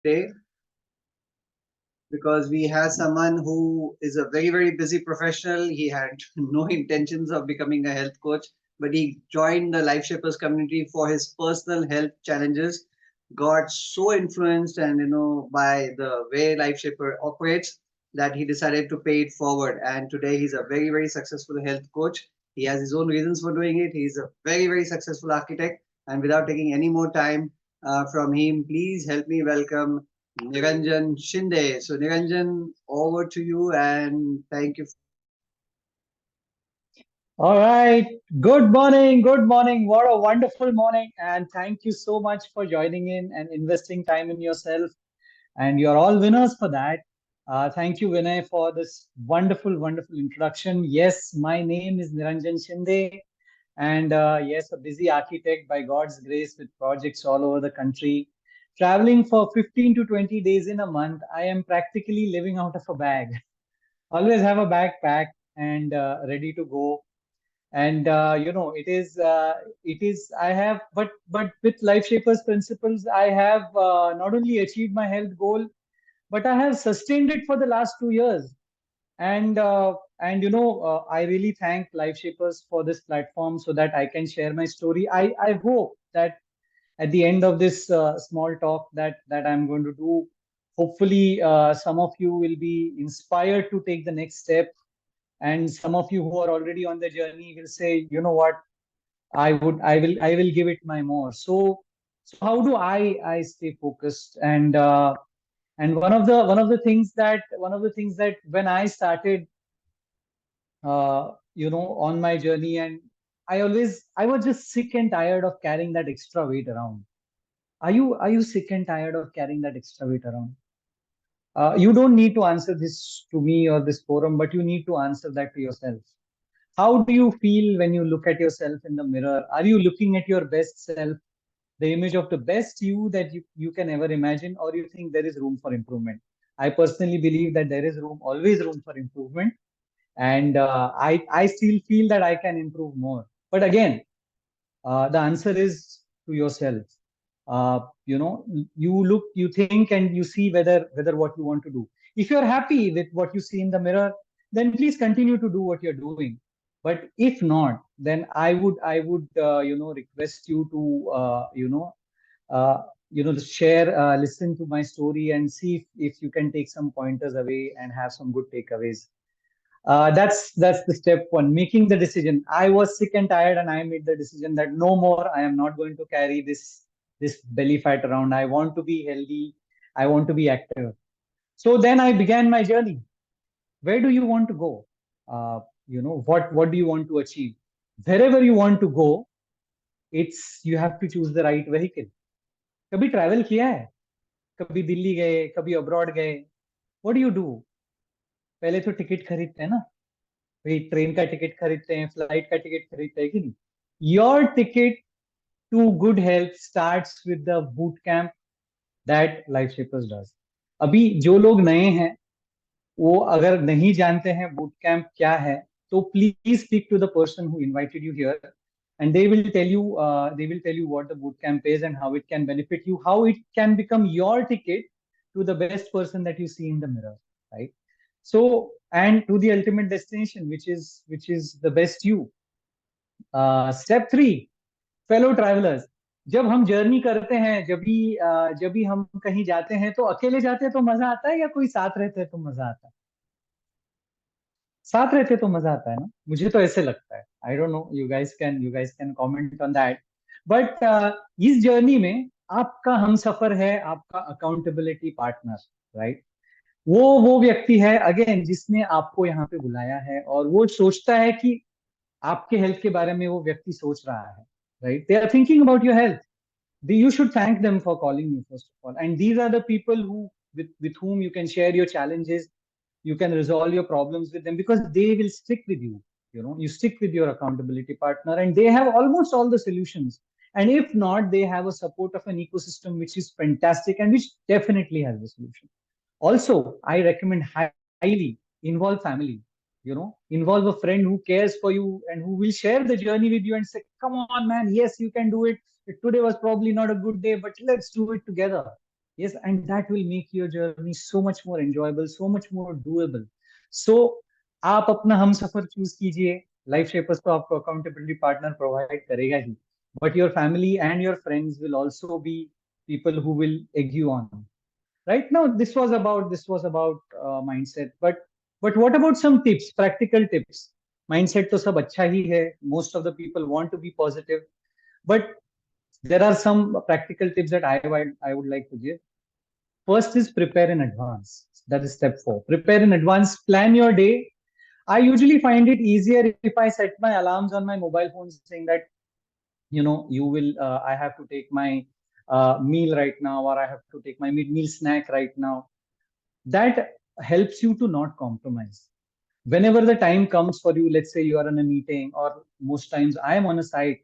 today because we have someone who is a very, very busy professional. He had no intentions of becoming a health coach, but he joined the Life Shapers community for his personal health challenges. Got so influenced and by the way Life Shaper operates that he decided to pay it forward. And today he's a very, very successful health coach. He has his own reasons for doing it. He's a very, very successful architect. And without taking any more time from him, please help me welcome Niranjan Shinde. So, Niranjan, over to you and thank you. All right. Good morning. Good morning. What a wonderful morning. And thank you so much for joining in and investing time in yourself. And you're all winners for that. Thank you, Vinay, for this wonderful, wonderful introduction. Yes, my name is Niranjan Shinde. And yes, a busy architect by God's grace with projects all over the country. Traveling for 15 to 20 days in a month, I am practically living out of a bag. Always have a backpack and ready to go. And it is I have, but with Life Shapers principles, I have not only achieved my health goal, but I have sustained it for the last 2 years. And I really thank Life Shapers for this platform so that I can share my story. I hope that at the end of this small talk that I'm going to do, hopefully some of you will be inspired to take the next step, and some of you who are already on the journey will say, you know what, I will give it my more. So how do I stay focused? And one of the things that when I started on my journey, and I was just sick and tired of carrying that extra weight around. Are you sick and tired of carrying that extra weight around? You don't need to answer this to me or this forum, but you need to answer that to yourself. How do you feel when you look at yourself in the mirror? Are you looking at your best self, the image of the best you that you can ever imagine, or you think there is room for improvement? I personally believe that there is always room for improvement. And I still feel that I can improve more. But again, the answer is to yourself. uh, you know you think and you see whether what you want to do. If you're happy with what you see in the mirror, then please continue to do what you're doing. But if not, then I would request you to uh, share, listen to my story and see if you can take some pointers away and have some good takeaways. That's the step one, making the decision. I was sick and tired, and I made the decision that no more. I am not going to carry this belly fat around. I want to be healthy. I want to be active. So then I began my journey. Where do you want to go? What do you want to achieve? Wherever you want to go, it's you have to choose the right vehicle. कभी travel किया है? कभी दिल्ली गए, कभी abroad गए? What do you do? पहले तो ticket खरीदते हैं ना, भाई ट्रेन का टिकट खरीदते हैं, फ्लाइट का टिकट खरीदते हैं कि नहीं? Your ticket to good health starts with the boot camp that Life Shapers does. अभी जो लोग नए हैं, वो अगर नहीं जानते हैं बूट कैंप क्या है, तो please speak to the person who invited you here, and they will tell you what the boot camp is and how it can benefit you, how it can become your ticket to the best person that you see in the mirror, right? So, and to the ultimate destination, which is the best you. Step 3, fellow travellers. जब हम journey करते हैं, जब भी हम कहीं जाते हैं, तो अकेले जाते हैं तो मजा आता है या कोई साथ रहते हैं तो मजा आता है? साथ रहते तो मजा आता है ना, मुझे तो ऐसे लगता है. I don't know, you guys can comment on that. But इस जर्नी में आपका हम सफर है, आपका अकाउंटेबिलिटी पार्टनर, राइट? वो व्यक्ति है अगेन जिसने आपको यहाँ पे बुलाया है, और वो सोचता है कि आपके हेल्थ के बारे में वो व्यक्ति सोच रहा है, right? They are thinking about your health. You should thank them for calling you first of all. And these are the people with whom you can share your challenges, you can resolve your problems with them, because they will stick with you. You stick with your accountability partner, and they have almost all the solutions. And if not, they have a support of an ecosystem which is fantastic and which definitely has the solution. Also, I recommend highly involve family. Involve a friend who cares for you and who will share the journey with you and say, "Come on, man, yes, you can do it. Today was probably not a good day, but let's do it together." Yes, and that will make your journey so much more enjoyable, so much more doable. So आप अपना हम सफर choose कीजिए, Life Shapers तो आपको accountability partner provide करेगा ही, but your family and your friends will also be people who will egg you on. Right now, this was about mindset, but what about some tips, practical tips? Mindset तो सब अच्छा ही है. Most of the people want to be positive, but there are some practical tips that I would like to give. First is prepare in advance. That is step 4. Prepare in advance. Plan your day. I usually find it easier if I set my alarms on my mobile phone saying that, you will, I have to take my meal right now, or I have to take my mid-meal snack right now. That helps you to not compromise. Whenever the time comes for you, let's say you are in a meeting, or most times I am on a site,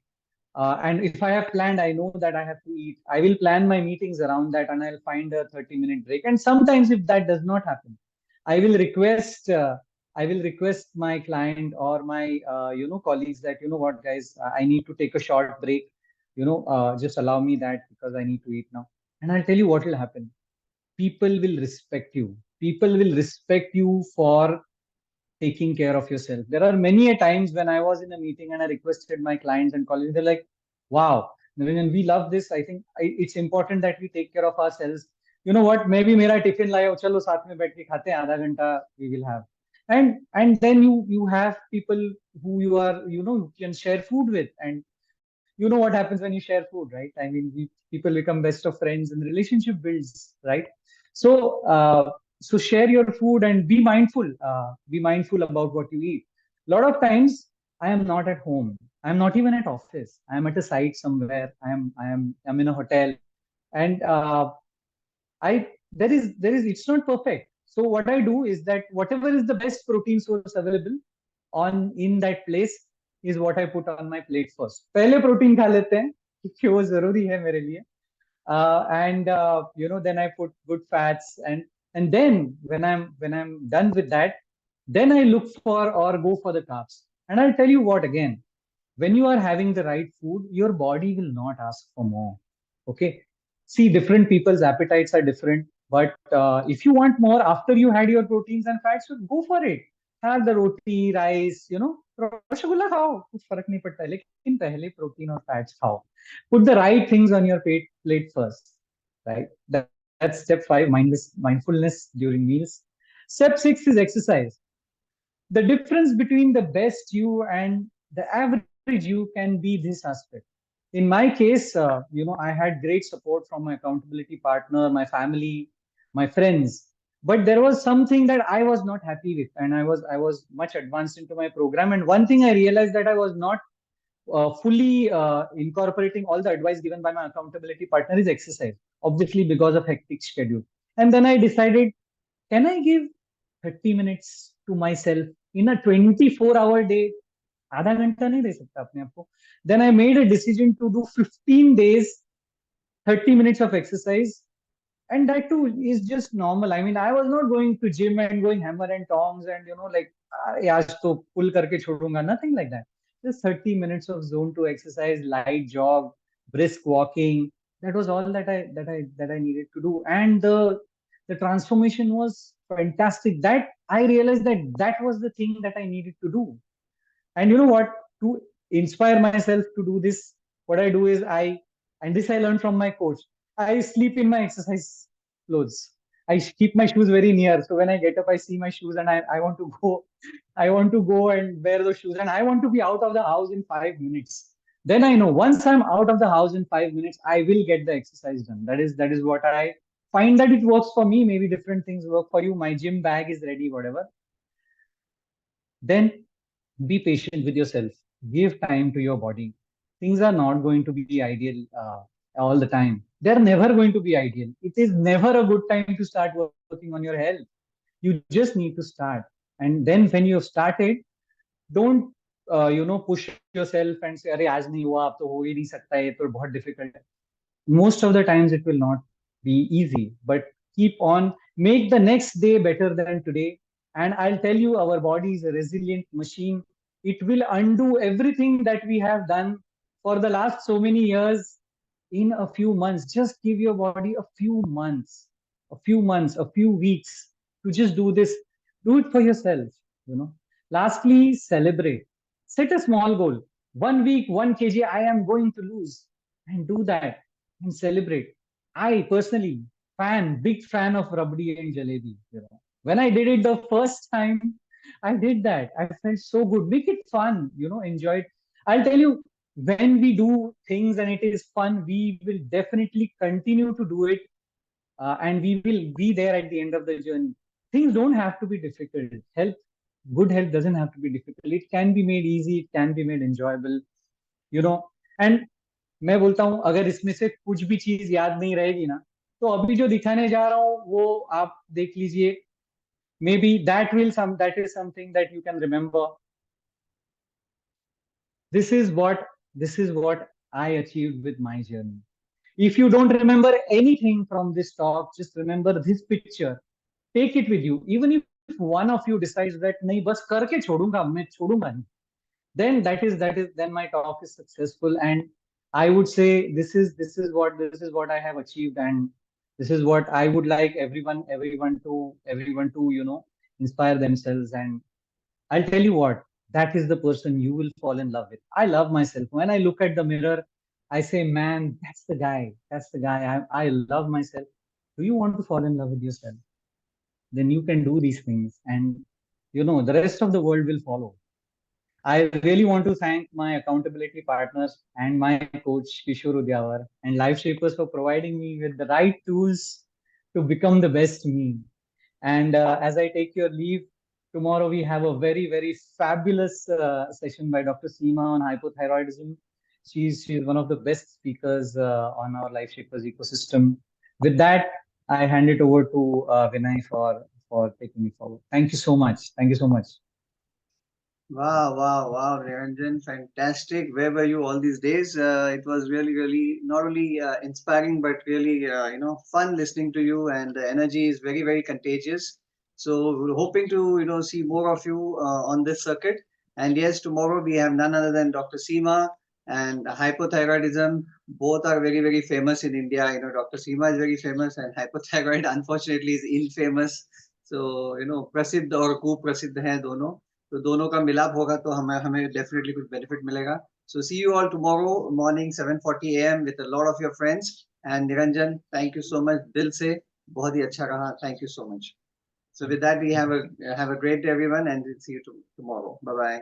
and if I have planned, I know that I have to eat. I will plan my meetings around that, and I'll find a 30-minute break. And sometimes, if that does not happen, I will request. I will request my client or my colleagues that, what, guys, I need to take a short break. Just allow me that because I need to eat now. And I'll tell you what will happen. People will respect you. People will respect you for taking care of yourself. There are many a times when I was in a meeting and I requested my clients and colleagues, they're like, wow, Niranjan, we love this. I think it's important that we take care of ourselves. You know what? Maybe mera tiffin layo, chalo saath mein baith ke khate hain, आधा घंटा we will have. And then you have people who you are, you can share food with. And you know what happens when you share food, right? I mean, people become best of friends and the relationship builds, right? So share your food and be mindful. Be mindful about what you eat. A lot of times I am not at home. I'm not even at office. I am at a site somewhere. I'm in a hotel, and there is it's not perfect. So what I do is that whatever is the best protein source available on in that place is what I put on my plate first. पहले protein खा लेते हैं क्योंकि वो जरूरी है मेरे लिए. And then I put good fats, and then when I'm done with that, then I look for or go for the carbs. And I'll tell you what, again, when you are having the right food, your body will not ask for more. Okay. See, different people's appetites are different. But if you want more after you had your proteins and fats, so go for it. Have the roti, rice, rasgulla खाओ, कुछ फर्क नहीं पड़ता है, लेकिन पहले protein और fats खाओ. Put the right things on your plate first, right? That's step 5, mindfulness during meals. Step 6 is exercise. The difference between the best you and the average you can be this aspect. In my case, I had great support from my accountability partner, my family, my friends. But there was something that I was not happy with, and I was much advanced into my program. And one thing I realized that I was not fully incorporating all the advice given by my accountability partner is exercise, obviously because of hectic schedule. And then I decided, can I give 30 minutes to myself in a 24-hour day? आधा घंटा नहीं दे सकता अपने आप को. Then I made a decision to do 15 days, 30 minutes of exercise. And that too is just normal. I mean, I was not going to gym and going hammer and tongs and like आज तो pull करके छोड़ूंगा, nothing like that. Just 30 minutes of zone 2 exercise, light jog, brisk walking. That was all that I needed to do. And the transformation was fantastic. That I realized that was the thing that I needed to do. And you know what? To inspire myself to do this, what I do is and this I learned from my coach, I sleep in my exercise clothes. I keep my shoes very near. So when I get up, I see my shoes and I want to go, I want to go and wear those shoes. And I want to be out of the house in 5 minutes. Then I know once I'm out of the house in 5 minutes, I will get the exercise done. That is what I find that it works for me. Maybe different things work for you. My gym bag is ready, whatever. Then be patient with yourself. Give time to your body. Things are not going to be ideal all the time. They're never going to be ideal. It is never a good time to start working on your health. You just need to start. And then when you have started, don't push yourself and say, अरे आज नहीं हुआ, अब तो हो ही नहीं सकता है, ये तो बहुत difficult है. Most of the times it will not be easy, but keep on, make the next day better than today. And I'll tell you, our body is a resilient machine. It will undo everything that we have done for the last so many years in a few months. Just give your body a few months, a few weeks to just do this. Do it for yourself, you know. Lastly, celebrate. Set a small goal. 1 week, 1 kg I am going to lose, and do that and celebrate. I personally big fan of rabdi and jalebi. You know, when I did it the first time, I did that. I felt so good. Make it fun, you know, enjoy it. I'll tell you, when we do things and it is fun, we will definitely continue to do it, and we will be there at the end of the journey. Things don't have to be difficult. Good health doesn't have to be difficult. It can be made easy. It can be made enjoyable. You know, and मैं बोलता हूँ अगर इसमें से कुछ भी चीज याद नहीं रहेगी ना, तो अभी जो दिखाने जा रहा हूँ वो आप देख लीजिए. Maybe that is something that you can remember. This is what this is what I achieved with my journey. If you don't remember anything from this talk, just remember this picture. Take it with you. Even if one of you decides that नहीं बस करके छोड़ूंगा, मैं छोड़ूंगा नहीं, then then my talk is successful. And I would say this is what I have achieved, and this is what I would like everyone to, you know, inspire themselves. And I'll tell you what, that is the person you will fall in love with. I love myself. When I look at the mirror, I say, man, that's the guy. That's the guy. I love myself. Do you want to fall in love with yourself? Then you can do these things, and you know, the rest of the world will follow. I really want to thank my accountability partners and my coach Kishore Udyawar and Life Shapers for providing me with the right tools to become the best me. And as I take your leave, tomorrow we have a very fabulous session by Dr. Seema on hypothyroidism. She's one of the best speakers on our Life Shapers ecosystem. With that, I hand it over to Vinay for taking it forward. Thank you so much. Thank you so much. Wow, wow, wow, Niranjan, fantastic. Where were you all these days? It was really not only inspiring, but really, fun listening to you, and the energy is very contagious. So we're hoping to, see more of you on this circuit. And yes, tomorrow we have none other than Dr. Seema and hypothyroidism. Both are very famous in India. You know, Dr. Seema is very famous, and hypothyroid unfortunately is infamous. So, प्रसिद्ध और कुप्रसिद्ध हैं दोनों. तो दोनों का मिलाप होगा तो हमें हमें डेफिनेटली कुछ बेनिफिट मिलेगा. So see you all tomorrow morning 7:40 a.m. with a lot of your friends. And Niranjan, thank you so much. दिल से बहुत ही अच्छा रहा. Thank you so much. So with that, we have a great day, everyone, and we'll see you tomorrow. Bye bye.